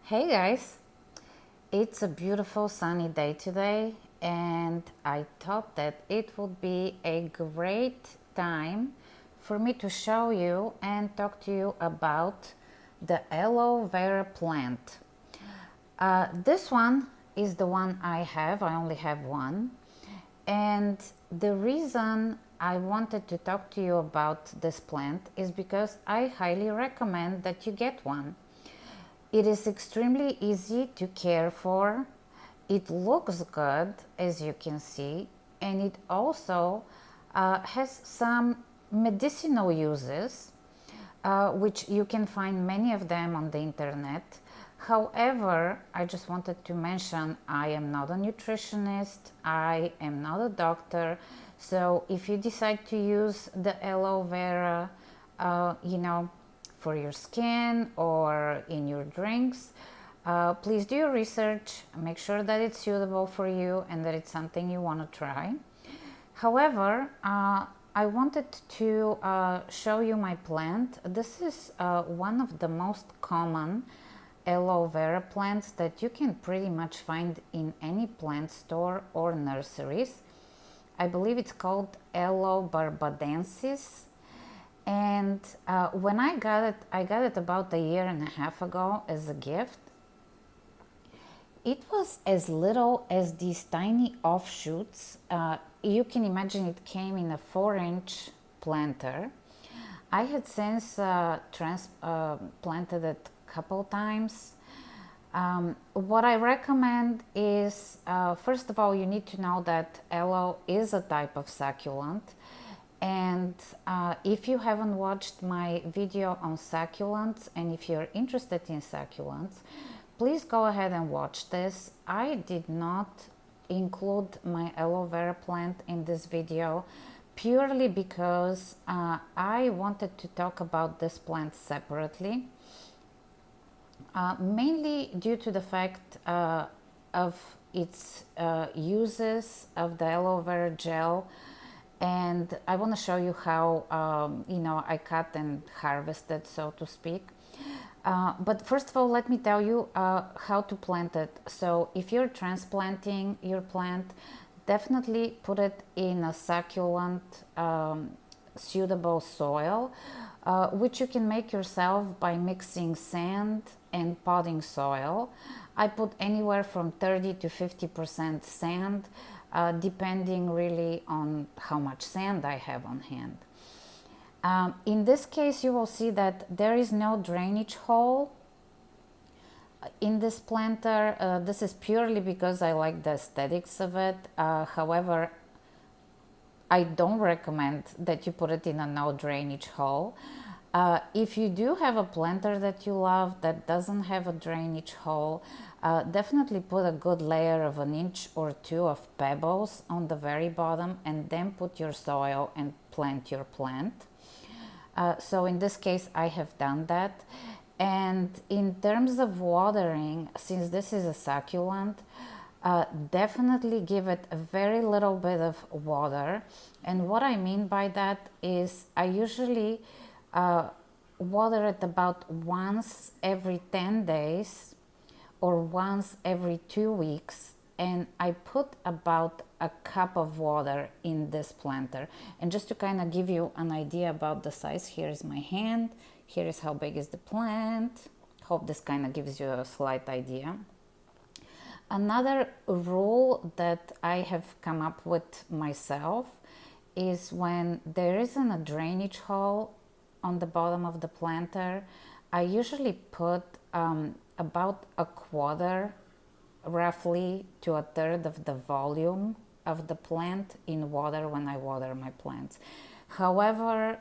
Hey guys, it's a beautiful sunny day today, and I thought that it would be a great time for me to show you and talk to you about the aloe vera plant. This one is the one I have, I only have one, and the reason I wanted to talk to you about this plant is because I highly recommend that you get one. It is extremely easy to care for. It looks good, as you can see, and it also has some medicinal uses, which you can find many of them on the internet. However, I just wanted to mention I am not a nutritionist, I am not a doctor, so if you decide to use the aloe vera, you know, for your skin or in your drinks, please do your research, make sure that it's suitable for you and that it's something you want to try. However, I wanted to show you my plant. This is one of the most common aloe vera plants that you can pretty much find in any plant store or nurseries. I believe it's called Aloe barbadensis, and when I got it about a year and a half ago as a gift. It was as little as these tiny offshoots. You can imagine it came in a 4-inch planter. I had since planted it a couple times. What I recommend is, first of all, you need to know that aloe is a type of succulent. And if you haven't watched my video on succulents, and if you're interested in succulents, please go ahead and watch this. I did not include my aloe vera plant in this video purely because I wanted to talk about this plant separately, mainly due to the fact of its uses of the aloe vera gel. And I want to show you how I cut and harvested, so to speak. But first of all, let me tell you how to plant it. So if you're transplanting your plant, definitely put it in a succulent suitable soil, which you can make yourself by mixing sand and potting soil. I put anywhere from 30 to 50% sand, depending really on how much sand I have on hand. In this case, you will see that there is no drainage hole in this planter. This is purely because I like the aesthetics of it. However, I don't recommend that you put it in a no drainage hole. If you do have a planter that you love that doesn't have a drainage hole, definitely put a good layer of 1 or 2 inches of pebbles on the very bottom, and then put your soil and plant your plant. So in this case, I have done that. And in terms of watering, since this is a succulent, definitely give it a very little bit of water. And what I mean by that is I usually water it about once every 10 days or once every 2 weeks, and I put about a cup of water in this planter. And just to kind of give you an idea about the size, here is my hand, here is how big is the plant. Hope this kind of gives you a slight idea. Another rule that I have come up with myself is when there isn't a drainage hole on the bottom of the planter, I usually put about a quarter, roughly, to a third of the volume of the plant in water when I water my plants. However,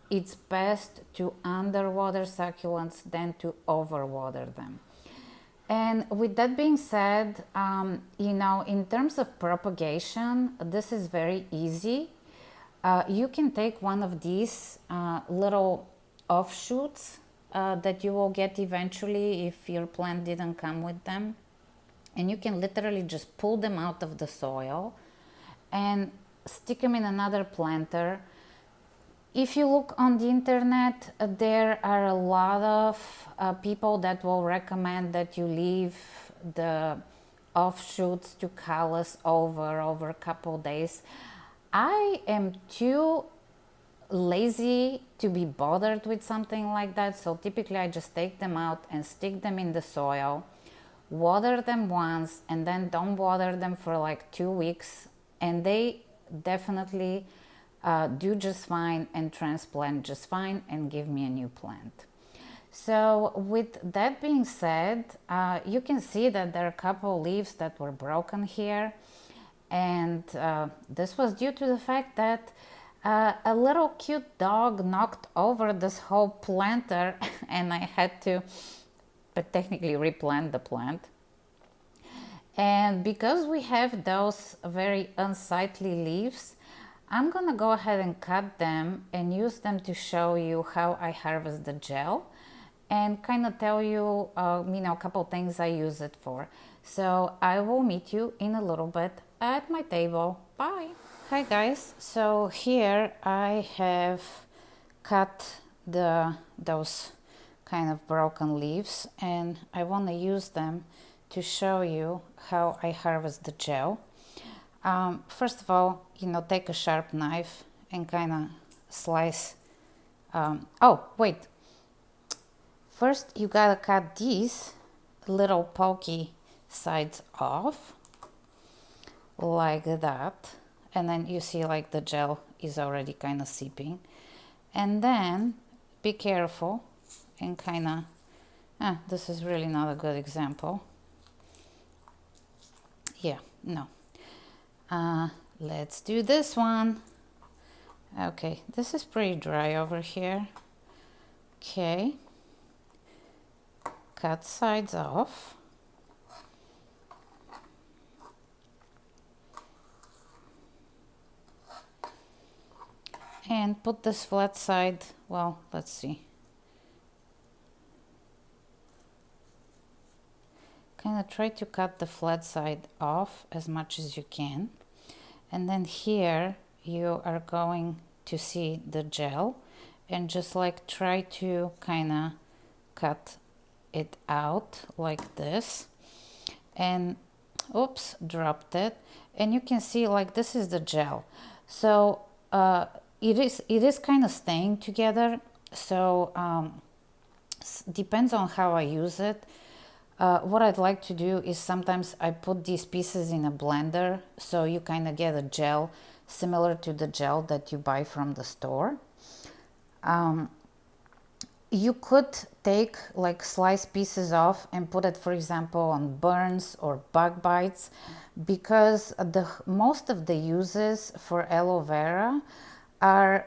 it's best to underwater succulents than to overwater them. And with that being said, in terms of propagation, this is very easy. You can take one of these little offshoots that you will get eventually if your plant didn't come with them, and you can literally just pull them out of the soil and stick them in another planter, If you look on the internet, there are a lot of people that will recommend that you leave the offshoots to callus over a couple days. I am too lazy to be bothered with something like that, so typically I just take them out and stick them in the soil, water them once, and then don't water them for like 2 weeks, and they definitely do just fine and transplant just fine and give me a new plant. So with that being said, you can see that there are a couple leaves that were broken here, and this was due to the fact that a little cute dog knocked over this whole planter and I had to technically replant the plant. And because we have those very unsightly leaves, I'm gonna go ahead and cut them and use them to show you how I harvest the gel and kind of tell you, a couple things I use it for. So I will meet you in a little bit at my table. Bye. Hi guys. So here I have cut those kind of broken leaves and I want to use them to show you how I harvest the gel. First of all, take a sharp knife and kind of slice. Oh, wait. First, you gotta cut these little pokey sides off, like that. And then you see like the gel is already kind of seeping. And then be careful and kind of, this is really not a good example. Yeah, no. Let's do this one. Okay, this is pretty dry over here. Okay. Cut sides off. And put this flat side, well, let's see. Kind of try to cut the flat side off as much as you can. And then here you are going to see the gel and just like try to kind of cut it out like this. And oops, dropped it. And you can see like this is the gel. So it is kind of staying together. So depends on how I use it. What I'd like to do is sometimes I put these pieces in a blender so you kind of get a gel similar to the gel that you buy from the store. You could take like slice pieces off and put it, for example, on burns or bug bites, because most of the uses for aloe vera are,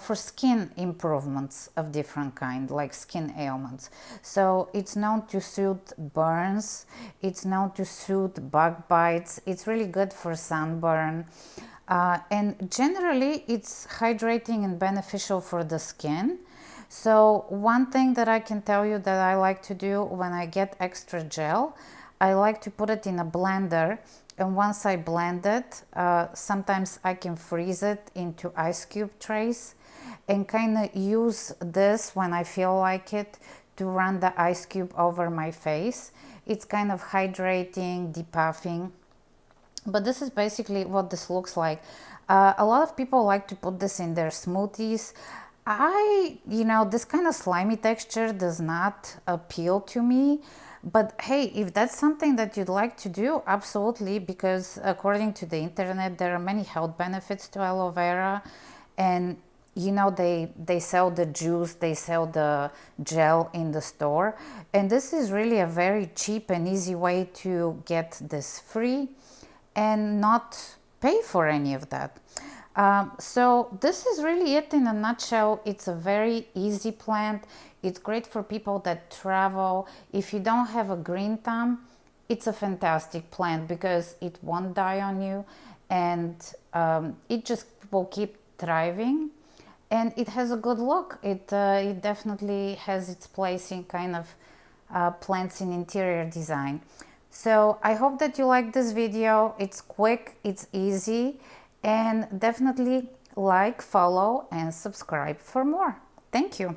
for skin improvements of different kind, like skin ailments. So it's known to soothe burns, it's known to soothe bug bites, it's really good for sunburn. And generally it's hydrating and beneficial for the skin. So one thing that I can tell you that I like to do when I get extra gel, I like to put it in a blender, and once I blend it, sometimes I can freeze it into ice cube trays and kind of use this when I feel like it to run the ice cube over my face. It's kind of hydrating, depuffing. But this is basically what this looks like. A lot of people like to put this in their smoothies. This kind of slimy texture does not appeal to me. But hey, if that's something that you'd like to do, absolutely, because according to the internet, there are many health benefits to aloe vera. And they sell the juice, they sell the gel in the store. And this is really a very cheap and easy way to get this free and not pay for any of that. So this is really it in a nutshell. It's a very easy plant. It's great for people that travel. If you don't have a green thumb, it's a fantastic plant because it won't die on you, and it just will keep thriving, and it has a good look. It definitely has its place in kind of plants in interior design. So I hope that you like this video. It's quick, it's easy, and definitely Like, follow, and subscribe for more. Thank you.